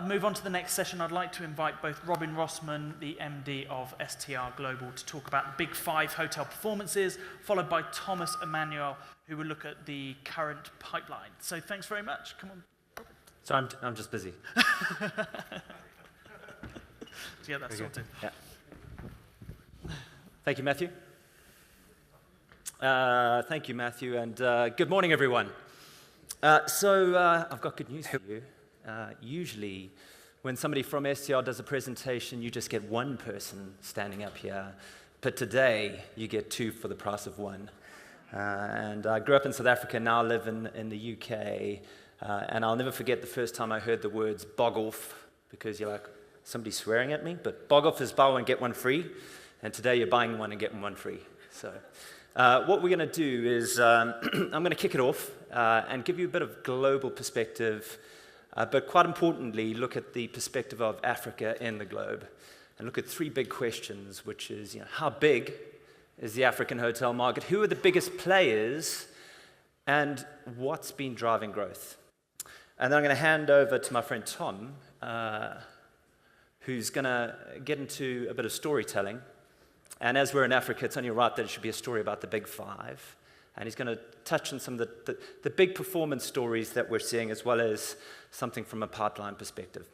move on to the next session, I'd like to invite both Robin Rossmann, the MD of STR Global, to talk about the Big 5 hotel performances, followed by Thomas Emanuel, who will look at the current pipeline. So thanks very much. Come on, Robin. So I'm just busy. Yeah, that's sorted. Yeah. Thank you, Matthew. And good morning, everyone. So I've got good news for you. Usually, when somebody from STR does a presentation, you just get one person standing up here. But today, you get two for the price of one. And I grew up in South Africa, now live in the UK. And I'll never forget the first time I heard the words bog off, because you're like, somebody's swearing at me. But bog off is buy one, get one free. And today, you're buying one and getting one free. So what we're going to do is I'm going to kick it off and give you a bit of global perspective, but quite importantly, look at the perspective of Africa in the globe and look at three big questions, which is, how big is the African hotel market? Who are the biggest players? And what's been driving growth? And then I'm going to hand over to my friend Tom, who's going to get into a bit of storytelling. And as we're in Africa, it's only right that it should be a story about the Big 5. And he's going to touch on some of the big performance stories that we're seeing, as well as something from a pipeline perspective.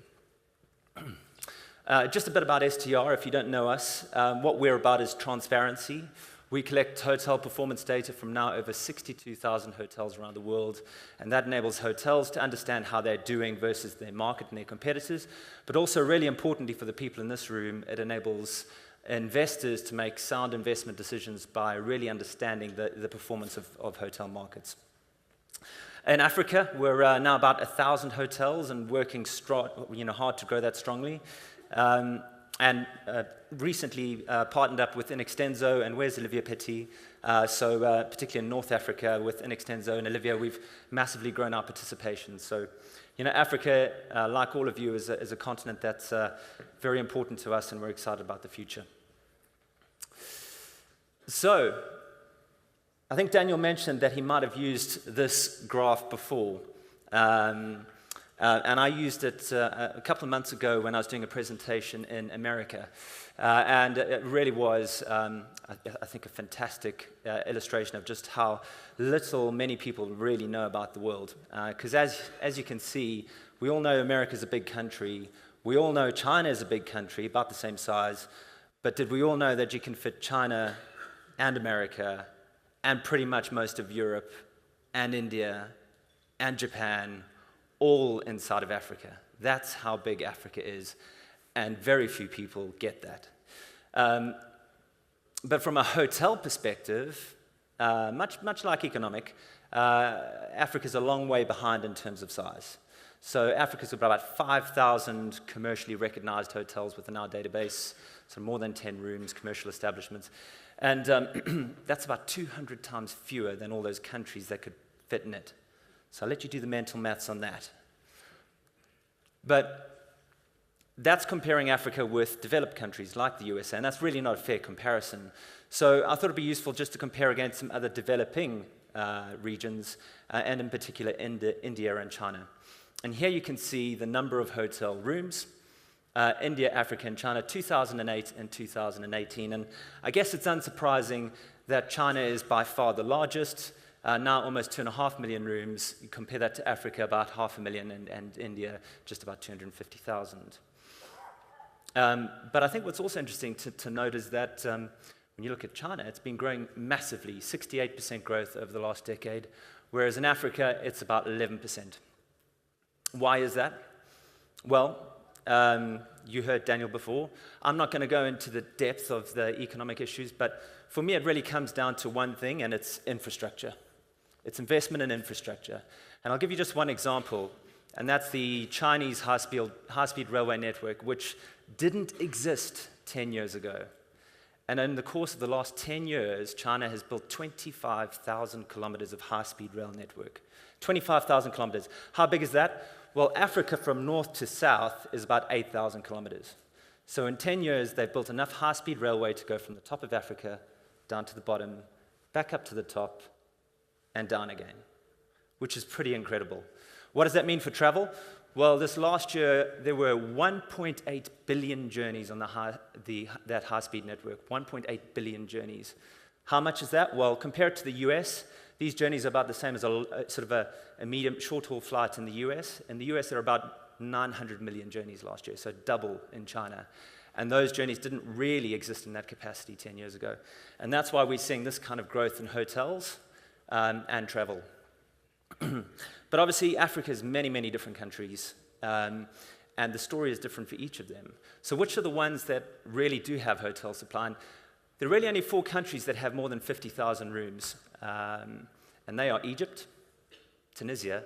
Just a bit about STR, if you don't know us. What we're about is transparency. We collect hotel performance data from now over 62,000 hotels around the world, and that enables hotels to understand how they're doing versus their market and their competitors. But also, really importantly for the people in this room, it enables investors to make sound investment decisions by really understanding the performance of hotel markets. In Africa, we're now about 1,000 hotels and working hard to grow that strongly. And recently partnered up with Inextenso, and where's Olivia Petit? Particularly in North Africa with Inextenso and Olivia, we've massively grown our participation. So, Africa, like all of you, is a continent that's very important to us, and we're excited about the future. So, I think Daniel mentioned that he might have used this graph before. And I used it a couple of months ago when I was doing a presentation in America. And it really was, I think, a fantastic illustration of just how little many people really know about the world. Because as you can see, we all know America's a big country. We all know China is a big country, about the same size. But did we all know that you can fit China and America and pretty much most of Europe and India and Japan all inside of Africa? That's how big Africa is, and very few people get that. But from a hotel perspective, much like economic, Africa's a long way behind in terms of size. So Africa's about 5,000 commercially recognized hotels within our database, so more than 10 rooms, commercial establishments. And that's about 200 times fewer than all those countries that could fit in it. So I'll let you do the mental maths on that. But that's comparing Africa with developed countries like the USA, and that's really not a fair comparison. So I thought it'd be useful just to compare against some other developing regions, and in particular India and China. And here you can see the number of hotel rooms, India, Africa, and China, 2008 and 2018. And I guess it's unsurprising that China is by far the largest, now almost 2.5 million rooms. You compare that to Africa, about 500,000, and India, just about 250,000. But I think what's also interesting to note is that when you look at China, it's been growing massively, 68% growth over the last decade, whereas in Africa, it's about 11%. Why is that? Well, you heard Daniel before. I'm not going to go into the depth of the economic issues, but for me, it really comes down to one thing, and it's infrastructure. It's investment in infrastructure. And I'll give you just one example, and that's the Chinese high-speed railway network, which didn't exist 10 years ago. And in the course of the last 10 years, China has built 25,000 kilometers of high-speed rail network. 25,000 kilometers. How big is that? Well, Africa from north to south is about 8,000 kilometers. So in 10 years, they've built enough high-speed railway to go from the top of Africa down to the bottom, back up to the top, and down again, which is pretty incredible. What does that mean for travel? Well, this last year, there were 1.8 billion journeys on that high-speed network, 1.8 billion journeys. How much is that? Well, compared to the US, these journeys are about the same as a medium short-haul flight in the US. In the US, there are about 900 million journeys last year, so double in China. And those journeys didn't really exist in that capacity 10 years ago. And that's why we're seeing this kind of growth in hotels and travel. But obviously, Africa is many, many different countries, and the story is different for each of them. So which are the ones that really do have hotel supply? And there are really only 4 countries that have more than 50,000 rooms, and they are Egypt, Tunisia,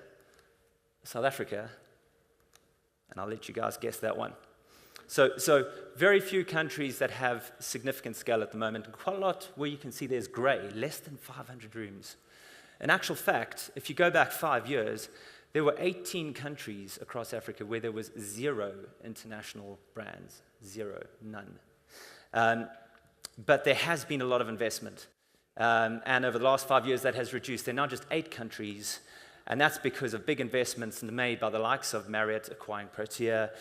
South Africa, and I'll let you guys guess that one. So very few countries that have significant scale at the moment, and quite a lot where you can see there's grey, less than 500 rooms. In actual fact, if you go back 5 years, there were 18 countries across Africa where there was 0 international brands, 0, none. But there has been a lot of investment. And over the last 5 years, that has reduced. There are now just 8 countries, and that's because of big investments made by the likes of Marriott acquiring Protea,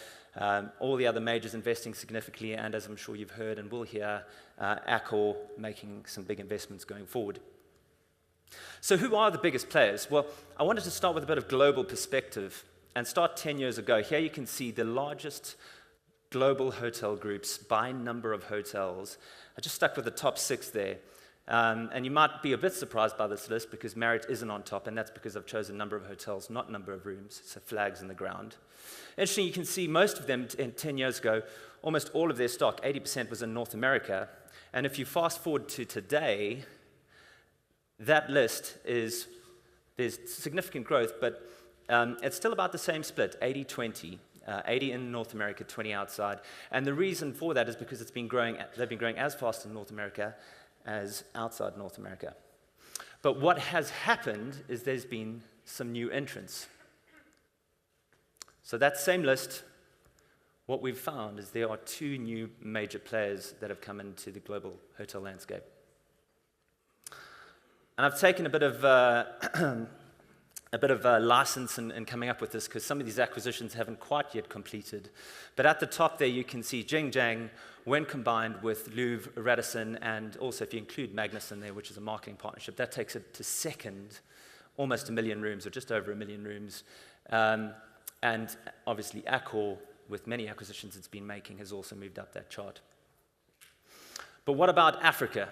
all the other majors investing significantly, and as I'm sure you've heard and will hear, Accor making some big investments going forward. So who are the biggest players? Well, I wanted to start with a bit of global perspective and start 10 years ago. Here you can see the largest global hotel groups by number of hotels. I just stuck with the top 6 there. And you might be a bit surprised by this list because Marriott isn't on top, and that's because I've chosen number of hotels, not number of rooms, so flags in the ground. Interesting, you can see most of them 10 years ago, almost all of their stock, 80% was in North America. And if you fast forward to today, that list there's significant growth, but it's still about the same split, 80-20. 80 in North America, 20 outside. And the reason for that is because they've been growing as fast in North America as outside North America. But what has happened is there's been some new entrants. So that same list, what we've found is there are 2 new major players that have come into the global hotel landscape. And I've taken a bit of license in coming up with this because some of these acquisitions haven't quite yet completed. But at the top there, you can see Jingjiang, when combined with Louvre, Radisson, and also if you include Magnuson there, which is a marketing partnership, that takes it to second, almost 1 million rooms, or just over 1 million rooms. And obviously Accor, with many acquisitions it's been making, has also moved up that chart. But what about Africa,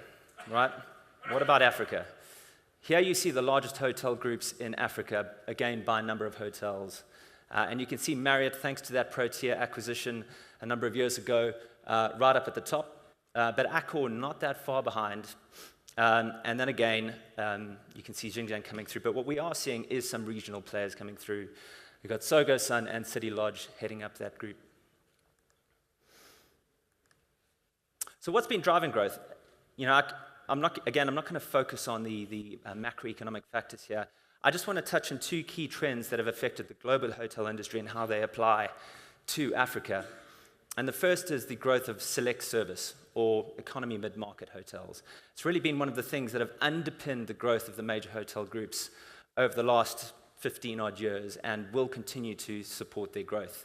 right? What about Africa? Here you see the largest hotel groups in Africa, again by number of hotels. And you can see Marriott, thanks to that Protea acquisition a number of years ago, right up at the top. But Accor not that far behind. And then again, you can see Jingjiang coming through. But what we are seeing is some regional players coming through. We've got Sogo Sun and City Lodge heading up that group. So what's been driving growth? You know, I'm not going to focus on the macroeconomic factors here. I just want to touch on 2 key trends that have affected the global hotel industry and how they apply to Africa. And the first is the growth of select service, or economy mid-market hotels. It's really been one of the things that have underpinned the growth of the major hotel groups over the last 15-odd years and will continue to support their growth.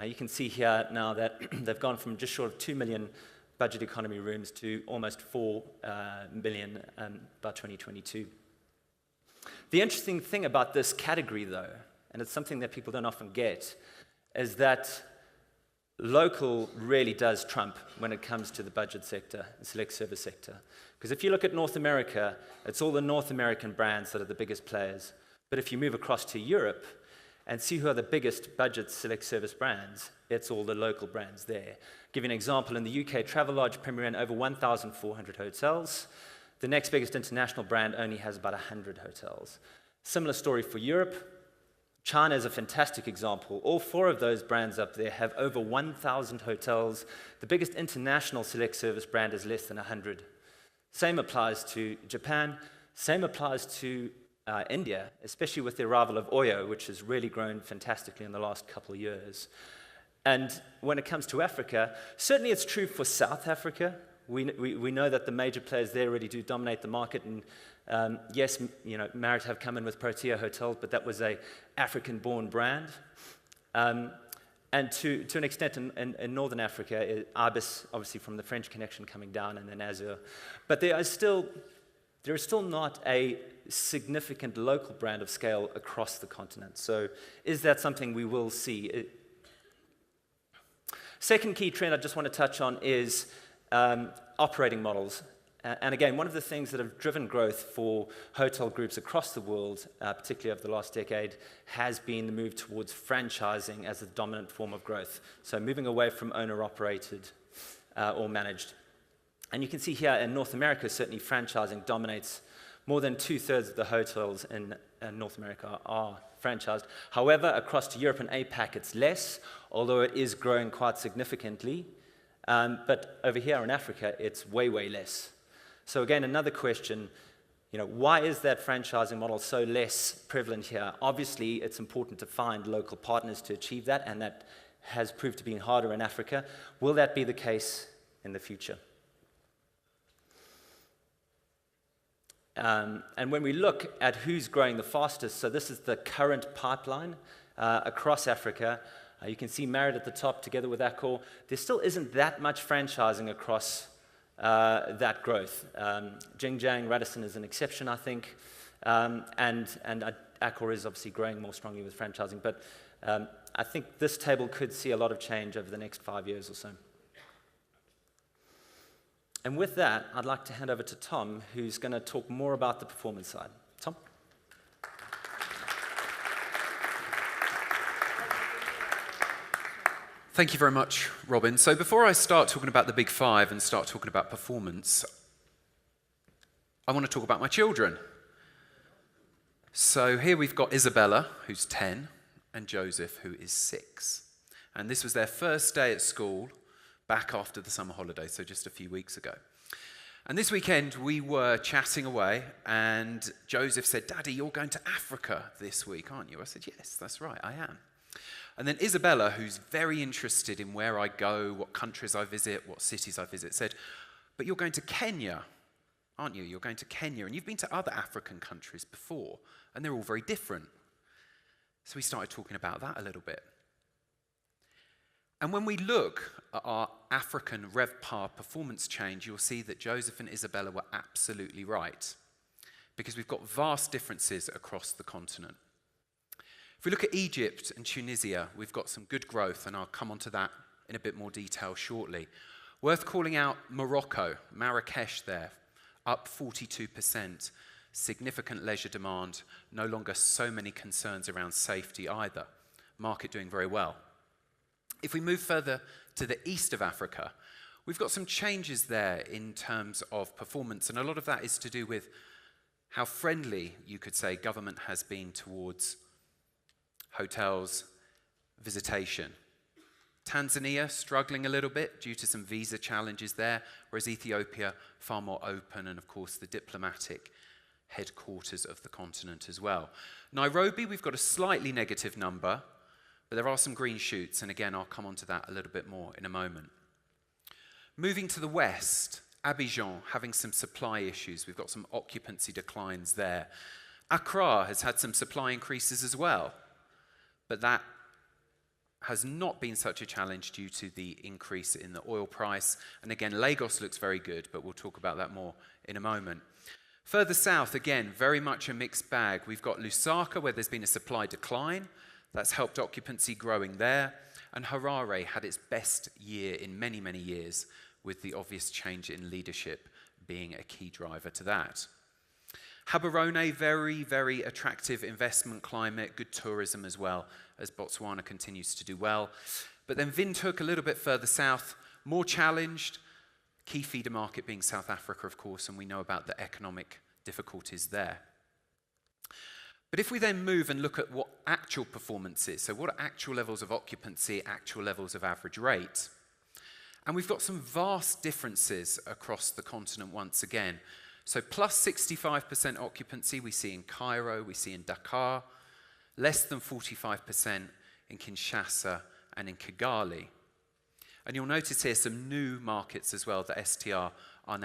You can see here now that they've gone from just short of 2 million budget economy rooms to almost 4 million by 2022. The interesting thing about this category, though, and it's something that people don't often get, is that local really does trump when it comes to the budget sector, the select service sector. Because if you look at North America, it's all the North American brands that are the biggest players. But if you move across to Europe and see who are the biggest budget select service brands, it's all the local brands there. Give you an example, in the UK, Travelodge Premier Inn over 1,400 hotels. The next biggest international brand only has about 100 hotels. Similar story for Europe. China is a fantastic example. All 4 of those brands up there have over 1,000 hotels. The biggest international select service brand is less than 100. Same applies to Japan. Same applies to India, especially with the arrival of Oyo, which has really grown fantastically in the last couple of years. And when it comes to Africa, certainly it's true for South Africa. We know that the major players there really do dominate the market. And yes, you know, Marriott have come in with Protea Hotels, but that was a African-born brand. And to an extent in Northern Africa, Ibis, obviously from the French connection coming down, and then Azur. But there is still not a significant local brand of scale across the continent. So is that something we will see? Second key trend I just want to touch on is operating models. And again, one of the things that have driven growth for hotel groups across the world, particularly over the last decade, has been the move towards franchising as the dominant form of growth. So moving away from owner-operated or managed. And you can see here in North America, certainly franchising dominates. More than 2/3 of the hotels in North America are franchised. However, across to Europe and APAC, it's less, although it is growing quite significantly. But over here in Africa, it's way, way less. So again, another question, why is that franchising model so less prevalent here? Obviously, it's important to find local partners to achieve that, and that has proved to be harder in Africa. Will that be the case in the future? And when we look at who's growing the fastest, so this is the current pipeline across Africa. You can see Marriott at the top together with Accor. There still isn't that much franchising across that growth. Xinjiang, Radisson is an exception, I think, and Accor is obviously growing more strongly with franchising. But I think this table could see a lot of change over the next 5 years or so. And with that, I'd like to hand over to Tom, who's going to talk more about the performance side. Tom? Thank you very much, Robin. So before I start talking about the big five and start talking about performance, I want to talk about my children. So here we've got Isabella, who's 10, and Joseph, who is 6. And this was their first day at school back after the summer holidays, so just a few weeks ago. And this weekend we were chatting away, and Joseph said, "Daddy, you're going to Africa this week, aren't you?" I said, "Yes, that's right, I am." And then Isabella, who's very interested in where I go, what countries I visit, what cities I visit, said, "But you're going to Kenya, aren't you? You're going to Kenya, and you've been to other African countries before, and they're all very different." So we started talking about that a little bit. And when we look at our African RevPAR performance change, you'll see that Joseph and Isabella were absolutely right, because we've got vast differences across the continent. If we look at Egypt and Tunisia, we've got some good growth, and I'll come onto that in a bit more detail shortly. Worth calling out Morocco, Marrakech there, up 42%, significant leisure demand, no longer so many concerns around safety either. Market doing very well. If we move further to the east of Africa, we've got some changes there in terms of performance, and a lot of that is to do with how friendly, you could say, government has been towards hotels, visitation. Tanzania struggling a little bit due to some visa challenges there, whereas Ethiopia far more open, and of course the diplomatic headquarters of the continent as well. Nairobi, we've got a slightly negative number, but there are some green shoots, and again, I'll come on to that a little bit more in a moment. Moving to the west, Abidjan having some supply issues. We've got some occupancy declines there. Accra has had some supply increases as well, but that has not been such a challenge due to the increase in the oil price. And again, Lagos looks very good, but we'll talk about that more in a moment. Further south, again, very much a mixed bag. We've got Lusaka, where there's been a supply decline. That's helped occupancy growing there. And Harare had its best year in many, many years, with the obvious change in leadership being a key driver to that. Gaborone, very, very attractive investment climate, good tourism as well, as Botswana continues to do well. But then Windhoek, a little bit further south, more challenged. Key feeder market being South Africa, of course, and we know about the economic difficulties there. But if we then move and look at what actual performance is, so what are actual levels of occupancy, actual levels of average rate, and we've got some vast differences across the continent once again. So plus 65% occupancy we see in Cairo, we see in Dakar, less than 45% in Kinshasa and in Kigali. And you'll notice here some new markets as well that STR are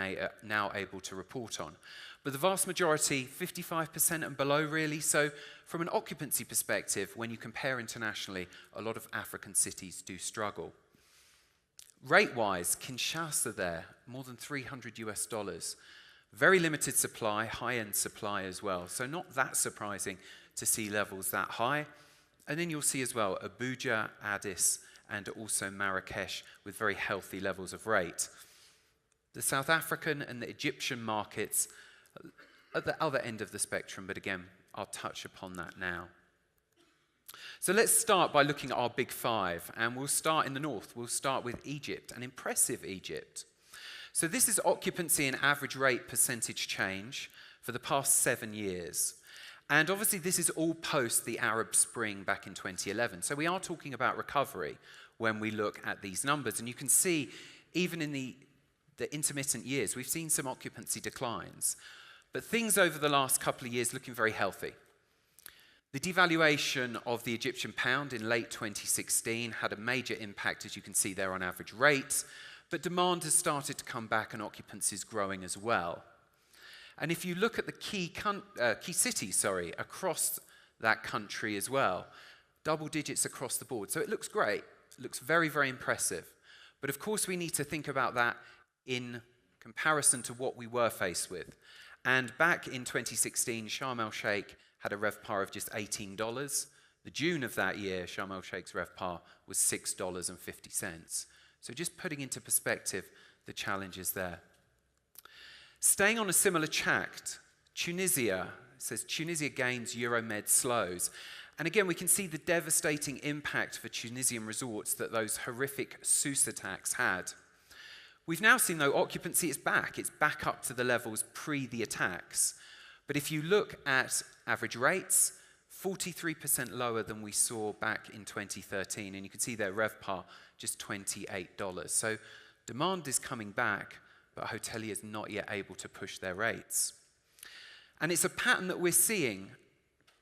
now able to report on. But the vast majority, 55% and below really. So from an occupancy perspective, when you compare internationally, a lot of African cities do struggle. Rate-wise, Kinshasa there, more than $300. Very limited supply, high-end supply as well. So not that surprising to see levels that high. And then you'll see as well Abuja, Addis, and also Marrakech with very healthy levels of rate. The South African and the Egyptian markets at the other end of the spectrum, but again, I'll touch upon that now. So let's start by looking at our big five, and we'll start in the north. We'll start with Egypt, an impressive Egypt. So this is occupancy and average rate percentage change for the past 7 years. And obviously this is all post the Arab Spring back in 2011. So we are talking about recovery when we look at these numbers. And you can see even in the intermittent years, we've seen some occupancy declines. But things over the last couple of years looking very healthy. The devaluation of the Egyptian pound in late 2016 had a major impact, as you can see there, on average rates. But demand has started to come back and occupancy is growing as well. And if you look at the key cities across that country as well, double digits across the board. So it looks great. It looks very, very impressive. But of course, we need to think about that in comparison to what we were faced with. And back in 2016, Sharm el-Sheikh had a RevPAR of just $18. The June of that year, Sharm el-Sheikh's RevPAR was $6.50. So just putting into perspective the challenges there. Staying on a similar track, Tunisia, says Tunisia gains, Euromed slows. And again, we can see the devastating impact for Tunisian resorts that those horrific Sousse attacks had. We've now seen, though, occupancy is back. It's back up to the levels pre the attacks. But if you look at average rates, 43% lower than we saw back in 2013. And you can see their RevPAR, just $28. So demand is coming back, but hoteliers not yet able to push their rates. And it's a pattern that we're seeing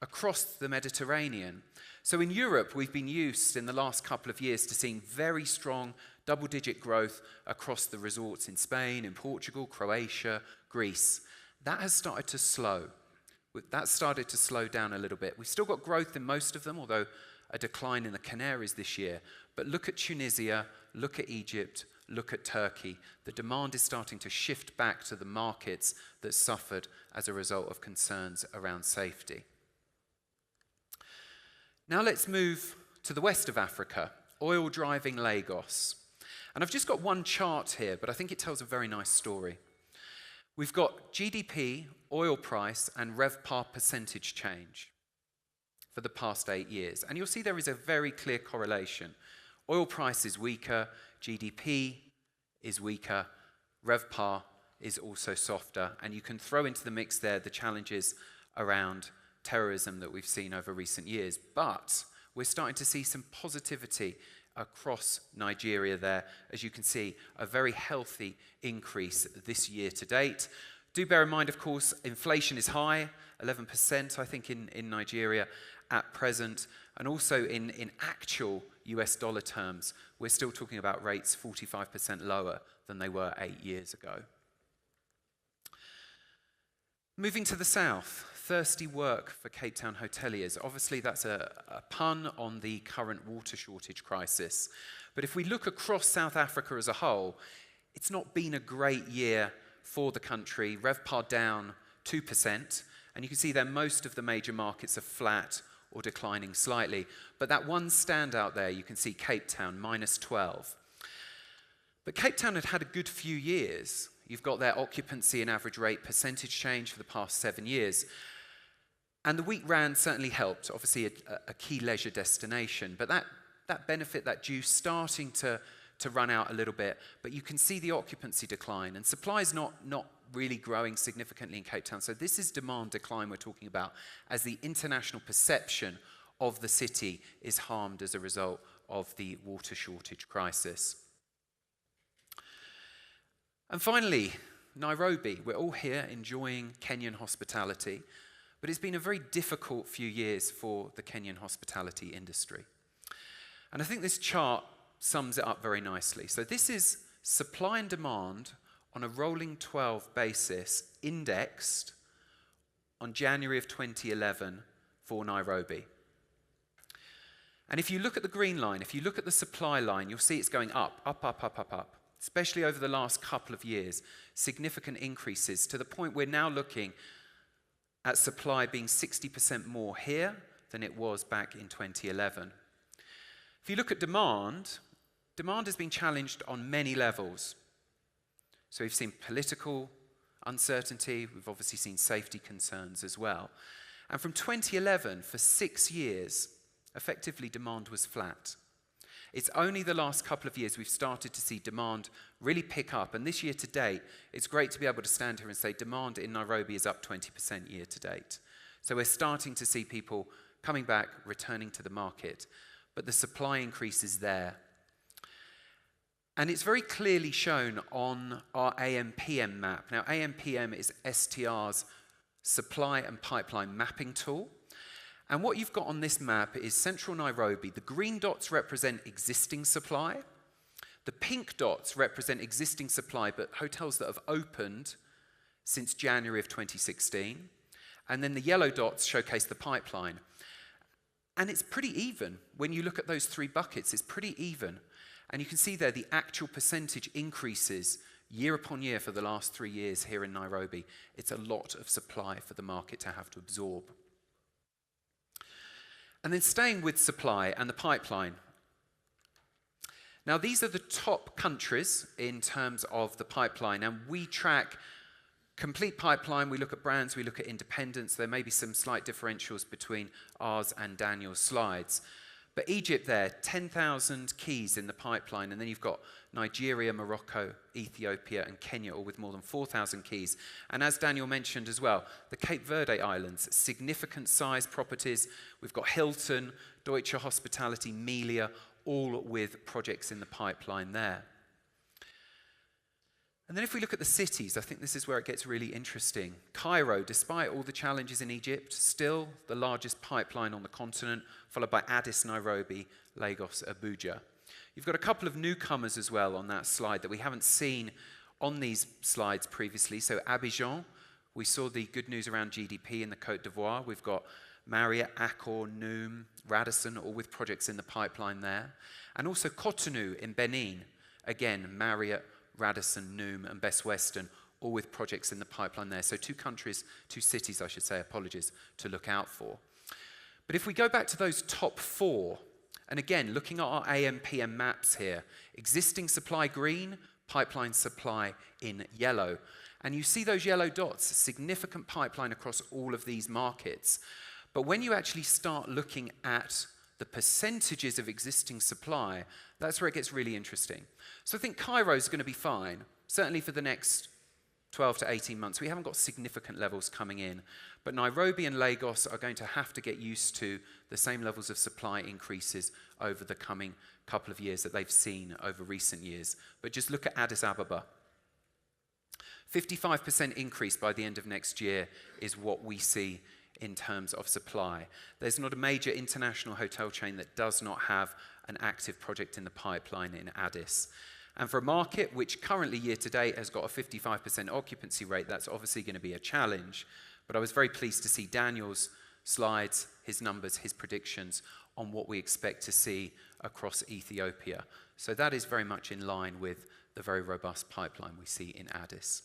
across the Mediterranean. So in Europe, we've been used in the last couple of years to seeing very strong double-digit growth across the resorts in Spain, in Portugal, Croatia, Greece. That has started to slow. That started to slow down a little bit. We've still got growth in most of them, although a decline in the Canaries this year. But look at Tunisia, look at Egypt, look at Turkey. The demand is starting to shift back to the markets that suffered as a result of concerns around safety. Now let's move to the west of Africa, oil driving Lagos. And I've just got one chart here, but I think it tells a very nice story. We've got GDP, oil price, and RevPAR percentage change for the past 8 years. And you'll see there is a very clear correlation. Oil price is weaker, GDP is weaker, RevPAR is also softer, and you can throw into the mix there the challenges around terrorism that we've seen over recent years. But we're starting to see some positivity across Nigeria there. As you can see, a very healthy increase this year to date. Do bear in mind, of course, inflation is high, 11% I think in Nigeria at present, and also in actual US dollar terms, we're still talking about rates 45% lower than they were 8 years ago. Moving to the south, thirsty work for Cape Town hoteliers. Obviously, that's a pun on the current water shortage crisis. But if we look across South Africa as a whole, it's not been a great year for the country. RevPAR down 2%. And you can see there most of the major markets are flat or declining slightly. But that one standout there, you can see Cape Town, -12. But Cape Town had a good few years. You've got their occupancy and average rate percentage change for the past 7 years. And the weak rand certainly helped, obviously a key leisure destination. But that benefit, that juice, starting to run out a little bit. But you can see the occupancy decline. And supply is not really growing significantly in Cape Town. So this is demand decline we're talking about, as the international perception of the city is harmed as a result of the water shortage crisis. And finally, Nairobi. We're all here enjoying Kenyan hospitality, but it's been a very difficult few years for the Kenyan hospitality industry. And I think this chart sums it up very nicely. So this is supply and demand on a rolling 12 basis, indexed on January of 2011 for Nairobi. And if you look at the green line, if you look at the supply line, you'll see it's going up, up, up, up, up, up. Especially over the last couple of years, significant increases to the point we're now looking at supply being 60% more here than it was back in 2011. If you look at demand, demand has been challenged on many levels. So we've seen political uncertainty, we've obviously seen safety concerns as well. And from 2011, for 6 years, effectively demand was flat. It's only the last couple of years we've started to see demand really pick up. And this year to date, it's great to be able to stand here and say demand in Nairobi is up 20% year to date. So we're starting to see people coming back, returning to the market. But the supply increase is there. And it's very clearly shown on our AMPM map. Now, AMPM is STR's supply and pipeline mapping tool. And what you've got on this map is central Nairobi. The green dots represent existing supply. The pink dots represent existing supply, but hotels that have opened since January of 2016. And then the yellow dots showcase the pipeline. And it's pretty even. When you look at those three buckets, it's pretty even. And you can see there the actual percentage increases year upon year for the last 3 years here in Nairobi. It's a lot of supply for the market to have to absorb. And then staying with supply and the pipeline. Now, these are the top countries in terms of the pipeline, and we track complete pipeline. We look at brands, we look at independents. There may be some slight differentials between ours and Daniel's slides. But Egypt there, 10,000 keys in the pipeline, and then you've got Nigeria, Morocco, Ethiopia, and Kenya, all with more than 4,000 keys. And as Daniel mentioned as well, the Cape Verde Islands, significant size properties. We've got Hilton, Deutsche Hospitality, Melia, all with projects in the pipeline there. And then if we look at the cities, I think this is where it gets really interesting. Cairo, despite all the challenges in Egypt, still the largest pipeline on the continent, followed by Addis, Nairobi, Lagos, Abuja. You've got a couple of newcomers as well on that slide that we haven't seen on these slides previously. So Abidjan, we saw the good news around GDP in the Côte d'Ivoire. We've got Marriott, Accor, Noom, Radisson, all with projects in the pipeline there. And also Cotonou in Benin, again, Marriott, Radisson, Noom, and Best Western, all with projects in the pipeline there. So 2 countries, 2 cities, I should say, apologies, to look out for. But if we go back to those top 4, and again, looking at our AMPM maps here, existing supply green, pipeline supply in yellow. And you see those yellow dots, significant pipeline across all of these markets. But when you actually start looking at the percentages of existing supply, that's where it gets really interesting. So I think Cairo is going to be fine, certainly for the next 12 to 18 months. We haven't got significant levels coming in, but Nairobi and Lagos are going to have to get used to the same levels of supply increases over the coming couple of years that they've seen over recent years. But just look at Addis Ababa. 55% increase by the end of next year is what we see in terms of supply. There's not a major international hotel chain that does not have an active project in the pipeline in Addis. And for a market which currently year to date has got a 55% occupancy rate, that's obviously going to be a challenge. But I was very pleased to see Daniel's slides, his numbers, his predictions on what we expect to see across Ethiopia. So that is very much in line with the very robust pipeline we see in Addis.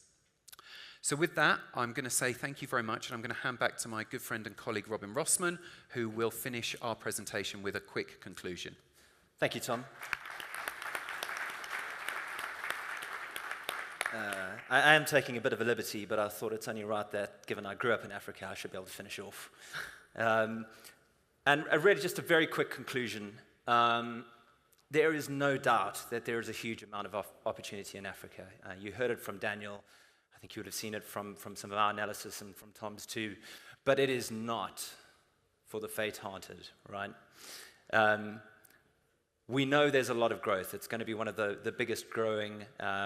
So with that, I'm going to say thank you very much, and I'm going to hand back to my good friend and colleague, Rossmann, who will finish our presentation with a quick conclusion. Thank you, Tom. I am taking a bit of a liberty, but I thought it's only right that, given I grew up in Africa, I should be able to finish off. And really just a very quick conclusion. There is no doubt that there is a huge amount of opportunity in Africa. You heard it from Daniel. I think you would have seen it from some of our analysis and from Tom's too. But it is not for the faint-hearted, right? We know there's a lot of growth. It's going to be one of the biggest growing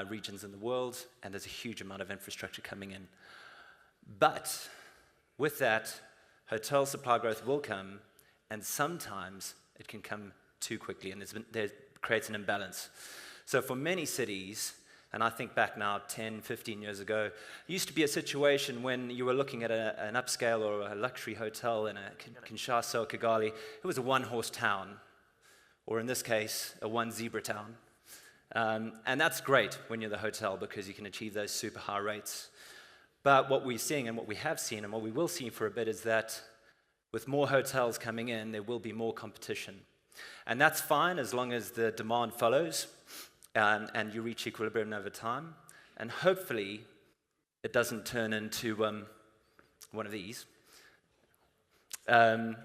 regions in the world, and there's a huge amount of infrastructure coming in. But with that, hotel supply growth will come, and sometimes it can come too quickly. And there's creates an imbalance. So for many cities, and I think back now 10, 15 years ago, it used to be a situation when you were looking at an upscale or a luxury hotel in a Kinshasa or Kigali, it was a one-horse town, or in this case, a one-zebra town. And that's great when you're the hotel because you can achieve those super high rates. But what we're seeing and what we have seen and what we will see for a bit is that with more hotels coming in, there will be more competition. And that's fine as long as the demand follows and you reach equilibrium over time. And hopefully, it doesn't turn into one of these. The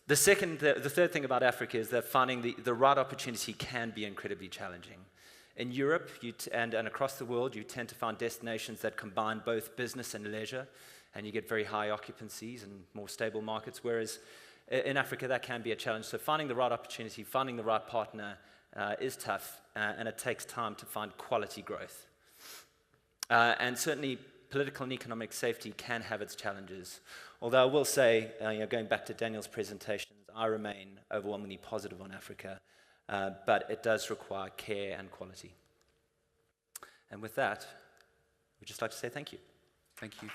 third thing about Africa is that finding the right opportunity can be incredibly challenging. In Europe and across the world, you tend to find destinations that combine both business and leisure, and you get very high occupancies and more stable markets, whereas in Africa, that can be a challenge. So finding the right opportunity, finding the right partner is tough, and it takes time to find quality growth. And certainly, political and economic safety can have its challenges. Although I will say, going back to Daniel's presentations, I remain overwhelmingly positive on Africa, but it does require care and quality. And with that, we'd just like to say thank you. Thank you.